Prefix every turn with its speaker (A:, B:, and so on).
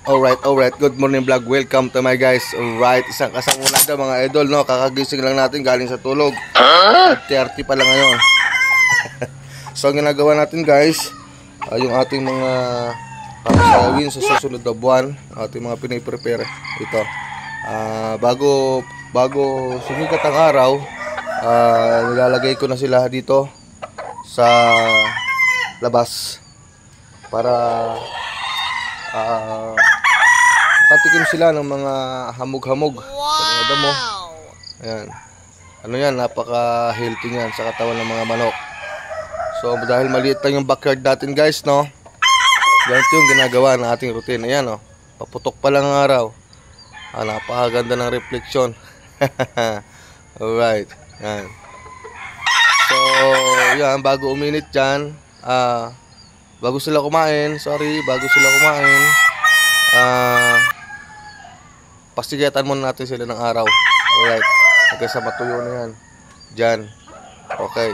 A: Alright. Good morning vlog. Welcome to my guys. Alright, isang kasangunada mga idol, no? Kakagising lang natin galing sa tulog. 30 pa lang ngayon. So, ang ginagawa natin guys, yung ating mga pangsawin sa susunod na buwan, ating mga piniprepare. Ito. Bago sumikat ang araw, nilalagay ko na sila dito sa labas para katikim sila ng mga hamog-hamog sa mga damo. Ayan. Ano yan, napaka-healthy niyan sa katawan ng mga manok. So, dahil maliit lang yung backyard natin guys, no? Ganito yung ginagawa ng ating routine. Ayan, no? Paputok pa lang ang araw. Napakaganda ng reflection. Alright. Ayan. So, yan, bago uminit dyan, bago sila kumain, pasigatan muna natin sila ng araw. Alright. Hanggang sa matuyo na yan. Dyan. Okay.